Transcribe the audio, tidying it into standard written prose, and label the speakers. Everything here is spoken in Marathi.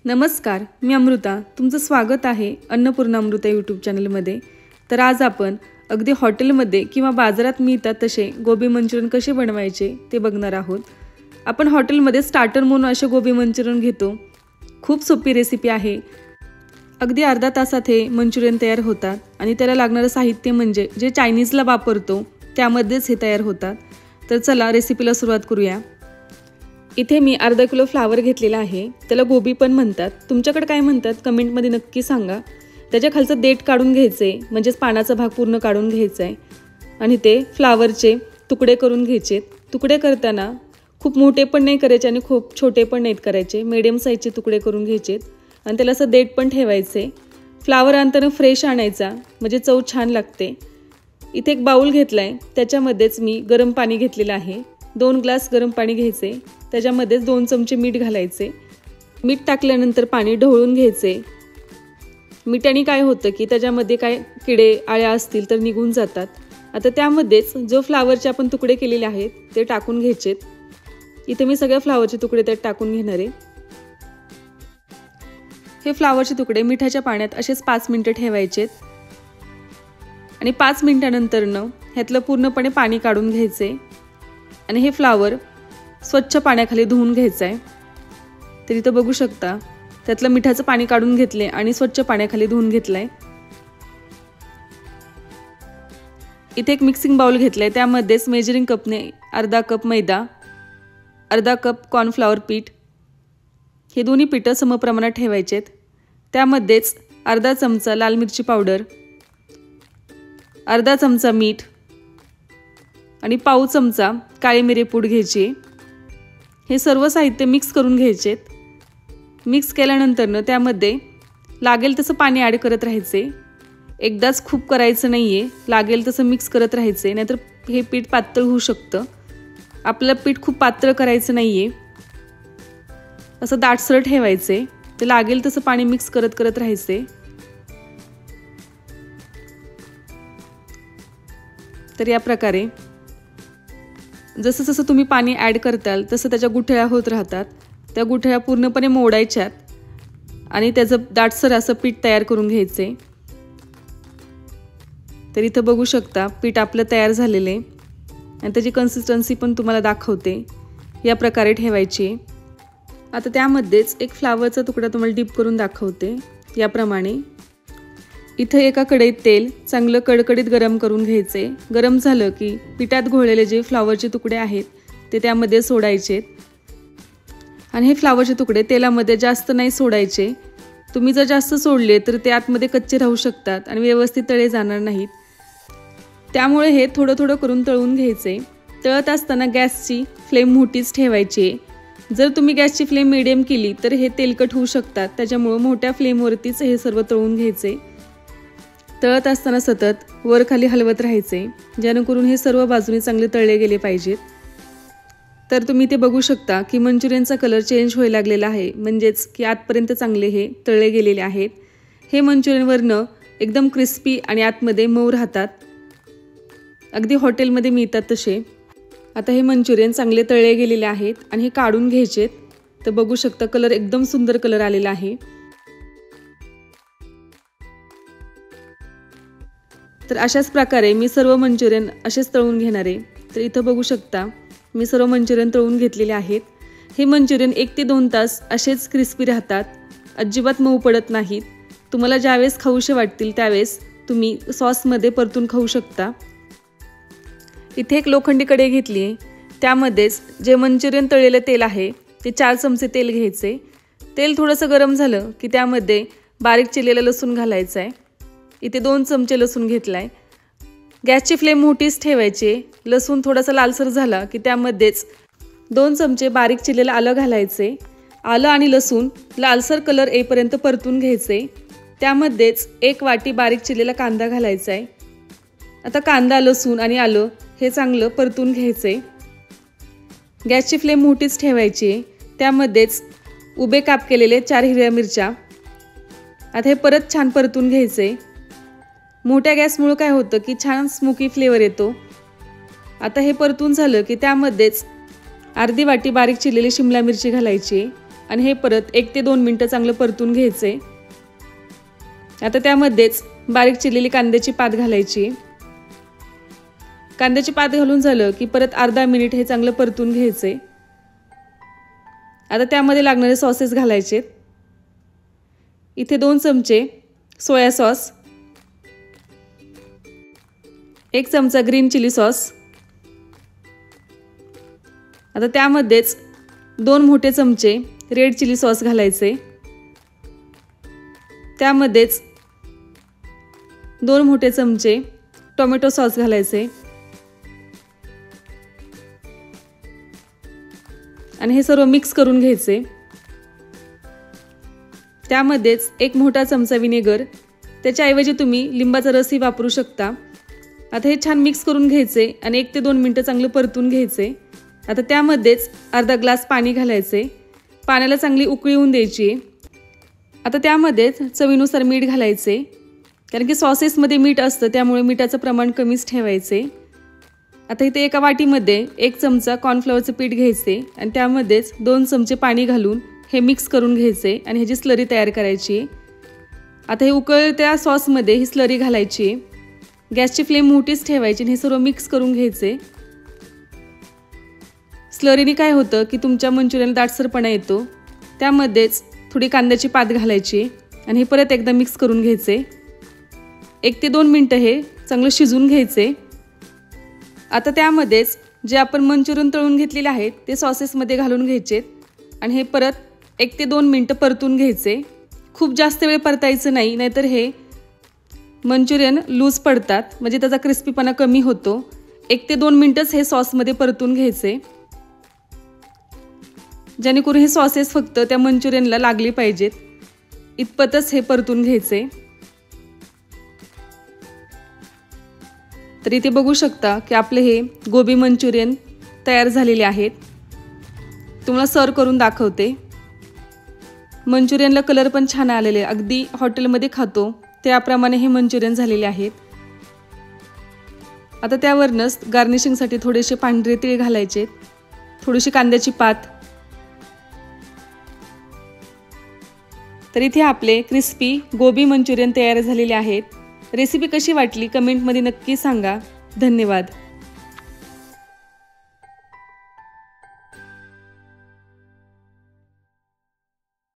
Speaker 1: नमस्कार, मी अमृता. तुमचं स्वागत आहे अन्नपूर्णा अमृता यूट्यूब चॅनलमध्ये. तर आज आपण अगदी हॉटेलमध्ये किंवा बाजारात मिळतात तसे गोबी मंचुरियन कसे बनवायचे ते बघणार आहोत. आपण हॉटेलमध्ये स्टार्टर म्हणून असे गोबी मंचुरियन घेतो. खूप सोपी रेसिपी आहे. अगदी अर्धा तासात हे मंचुरियन तयार होतात आणि त्याला लागणारं साहित्य म्हणजे जे चायनीजला वापरतो त्यामध्येच हे तयार होतात. तर चला रेसिपीला सुरुवात करूया. इथे मी अर्धा किलो फ्लावर घेतलेला आहे. त्याला गोबी पण म्हणतात. तुमच्याकडे काय म्हणतात कमेंटमध्ये नक्की सांगा. त्याच्या खालचं देठ काढून घ्यायचे, म्हणजेच पानाचा भाग पूर्ण काढून घ्यायचा आहे आणि ते फ्लावरचे तुकडे करून घ्यायचे. तुकडे करताना खूप मोठे पण नाही करायचे आणि खूप छोटे पण नाहीत करायचे. मीडियम साईजचे तुकडे करून घ्यायचे आणि त्याला असं देठ पण ठेवायचे. फ्लावर आणताना फ्रेश आणायचा म्हणजे चव छान लागते. इथे एक बाउल घेतला आहे. त्याच्यामध्येच मी गरम पाणी घेतलेलं आहे. 2 ग्लास गरम पाणी घ्यायचे. त्याच्यामध्येच 2 चमचे मीठ घालायचे. मीठ टाकल्यानंतर पाणी ढवळून घ्यायचे. मिठाने काय होतं की त्याच्यामध्ये काय किडे आळ्या असतील तर निघून जातात. आता त्यामध्येच जो फ्लावरचे आपण तुकडे केलेले आहेत ते टाकून घ्यायचे. इथे मी सगळ्या फ्लावरचे तुकडे त्यात टाकून घेणार आहे. हे फ्लावरचे तुकडे मिठाच्या पाण्यात असेच 5 मिनिटं ठेवायचे आणि 5 मिनिटानंतरनं ह्यातलं पूर्णपणे पाणी काढून घ्यायचे आणि हे फ्लावर स्वच्छ पाण्याखाली धुवून घ्यायचं आहे. तर इथं बघू शकता त्यातलं मिठाचं पाणी काढून घेतले आणि स्वच्छ पाण्याखाली धुवून घेतलंय. इथे एक मिक्सिंग बाउल घेतलाय. त्यामध्येच मेजरिंग कपने अर्धा कप मैदा, अर्धा कप कॉर्नफ्लॉवर पीठ, हे दोन्ही पीठं समप्रमाणात ठेवायचेत. त्यामध्येच अर्धा चमचा लाल मिरची पावडर, अर्धा चमचा मीठ आणि पाव चमचा काळी मिरी पूड घ्यायची. हे सर्व साहित्य मिक्स करून घ्यायचे. मिक्स केल्यानंतरनं त्यामध्ये लागेल तसं पाणी ॲड करत राहायचे. एकदाच खूप करायचं नाही आहे. लागेल तसं मिक्स करत राहायचे, नाहीतर हे पीठ पातळ होऊ शकतं. आपलं पीठ खूप पातळ करायचं नाही आहे. असं दाटसर ठेवायचे. ते लागेल तसं पाणी मिक्स करत करत राहायचे. तर या प्रकारे जसं जसं तुम्ही पाणी ॲड करताल तसं त्याच्या गुठळ्या होत राहतात. त्या गुठळ्या पूर्णपणे मोडायच्यात आणि त्याचं दाटसर असं पीठ तयार करून घ्यायचे. तर इथं बघू शकता पीठ आपलं तयार झालेलं आहे आणि त्याची कन्सिस्टन्सी पण तुम्हाला दाखवते. या प्रकारे ठेवायची. आता त्यामध्येच एक फ्लावरचा तुकडा तुम्हाला डीप करून दाखवते. याप्रमाणे इथं एका कढईत तेल चांगलं कडकडीत गरम करून घ्यायचे. गरम झालं की पिठात घोळलेले जे फ्लावरचे तुकडे आहेत ते त्यामध्ये सोडायचे आणि हे फ्लावरचे तुकडे तेलामध्ये जास्त नाही सोडायचे. तुम्ही जर जास्त सोडले तर ते आतमध्ये कच्चे राहू शकतात आणि व्यवस्थित तळे जाणार नाहीत. त्यामुळे हे थोडं थोडं करून तळून घ्यायचे. तळत असताना गॅसची फ्लेम मोठीच ठेवायची. जर तुम्ही गॅसची फ्लेम मीडियम केली तर हे तेलकट होऊ शकतात. त्याच्यामुळे मोठ्या फ्लेमवरतीच हे सर्व तळून घ्यायचे. तळत असताना सतत वर खाली हलवत राहायचे जेणेकरून हे सर्व बाजूने चांगले तळले गेले पाहिजेत. तर तुम्ही ते बघू शकता की मंचुरियनचा कलर चेंज व्हायला लागलेला आहे, म्हणजेच की आतपर्यंत चांगले हे तळले गेलेले आहेत. हे मंचुरियन वरनं एकदम क्रिस्पी आणि आतमध्ये मऊ राहतात. अगदी हॉटेलमध्ये मिळतात तसे. आता हे मंचुरियन चांगले तळले गेलेले आहेत आणि हे काढून घ्यायचेत. तर बघू शकता कलर एकदम सुंदर कलर आलेला आहे. तर अशाच प्रकारे मी सर्व मंचुरियन असेच तळून घेणार आहे. तर इथं बघू शकता मी सर्व मंचुरियन तळून घेतलेले आहेत. हे मंचुरियन 1 ते 2 तास असेच क्रिस्पी राहतात. अजिबात मऊ पडत नाहीत. तुम्हाला ज्यावेळेस खाऊशे वाटतील त्यावेळेस तुम्ही सॉसमध्ये परतून खाऊ शकता. इथे एक लोखंडी कढई घेतली आहे. त्यामध्येच जे मंचुरियन तळलेलं तेल आहे ते 4 चमचे तेल घ्यायचे. तेल थोडंसं गरम झालं की त्यामध्ये बारीक चिरलेलं लसूण घालायचं आहे. इथे 2 चमचे लसूण घेतलाय. गॅसची फ्लेम मोठीच ठेवायची. लसूण थोडासा लालसर झाला की त्यामध्येच 2 चमचे बारीक चिरलेलं आलं घालायचे. आलं आणि लसूण लालसर कलर येईपर्यंत परतून घ्यायचे. त्यामध्येच 1 वाटी बारीक चिरलेला कांदा घालायचा आहे. आता कांदा, लसूण आणि आलं हे चांगलं परतून घ्यायचे. गॅसची फ्लेम मोठीच ठेवायची. त्यामध्येच उभे काप केलेले 4 हिरव्या मिरच्या. आता हे परत छान परतून घ्यायचे. मोठ्या गॅसमुळे काय होतं की छान स्मोकी फ्लेवर येतो. आता हे परतून झालं की त्यामध्येच अर्धी वाटी बारीक चिरलेली शिमला मिरची घालायची आणि हे परत 1 ते 2 मिनिटं चांगलं परतून घ्यायचे। आता त्यामध्येच बारीक चिरलेली कांद्याची पात घालायची। कांद्याची पात घालून झालं की परत अर्धा मिनिट हे चांगलं परतून घ्यायचे। आता त्यामध्ये लागणारे सॉसेस घालायचे। इथे 2 चमचे सोया सॉस, 1 चमचा ग्रीन चिली सॉस, आता त्यामध्येच 2 मोठे चमचे रेड चिली सॉस घालायचे। त्यामध्येच 2 मोठे चमचे टोमॅटो सॉस घालायचे आणि हे सर्व मिक्स करून घ्यायचे। त्यामध्येच 1 मोठा चमचा विनेगर, त्याच्याऐवजी तुम्ही लिंबाचा रसही वापरू शकता। आता हे छान मिक्स करून घ्यायचे आणि 1 ते 2 मिनिटं चांगलं परतून घ्यायचे। आता त्यामध्येच अर्धा ग्लास पाणी घालायचे। पाण्याला चांगली उकळी येऊन द्यायची। आता त्यामध्येच चवीनुसार मीठ घालायचे, कारण की सॉसेसमध्ये मीठ असतं त्यामुळे मिठाचं प्रमाण कमीच ठेवायचे। आता इथे एका वाटीमध्ये 1 चमचा कॉर्नफ्लॉवरचं पीठ घ्यायचे आणि त्यामध्येच 2 चमचे पाणी घालून हे मिक्स करून घ्यायचे आणि ह्याची स्लरी तयार करायची। आता हे उकळत्या सॉसमध्ये ही स्लरी घालायची। गॅसची फ्लेम मोठीच ठेवायची आणि हे सर्व मिक्स करून घ्यायचे। स्लरीने काय होतं की तुमच्या मंचुरियनला दाटसरपणा येतो। त्यामध्येच थोडी कांद्याची पात घालायची आणि हे परत एकदा मिक्स करून घ्यायचे। 1 ते 2 मिनिटं हे चांगलं शिजवून घ्यायचे। आता त्यामध्येच जे आपण मंचुरियन तळून घेतलेले आहेत ते सॉसेसमध्ये घालून घ्यायचे आणि हे परत 1 ते 2 मिनिटं परतून घ्यायचे। खूप जास्त वेळ परतायचं नाही, नाहीतर हे मंचुरियन लूज पडतात, म्हणजे त्याचा क्रिस्पीपणा कमी होतो। 1 ते 2 मिनिटच हे सॉसमध्ये परतून घ्यायचे, जेणेकरून हे सॉसेस फक्त त्या मंचुरियनला लागली पाहिजेत इतपतच हे परतून घ्यायचे। तर इथे बघू शकता की आपले हे गोबी मंचुरियन तयार झालेले आहेत। तुम्हाला सर्व करून दाखवते। मंचुरियनला कलर पण छान आलेले, अगदी हॉटेलमध्ये खातो त्याप्रमाणे हे मंचुरियन झालेले आहेत। आता त्यावरनच गार्निशिंगसाठी थोडेसे पांढरे तीळ घालायचे, थोडीशी कांद्याची पात। तर इथे आपले क्रिस्पी गोबी मंचुरियन तयार झालेले आहेत। रेसिपी कशी वाटली कमेंटमध्ये नक्की सांगा। धन्यवाद।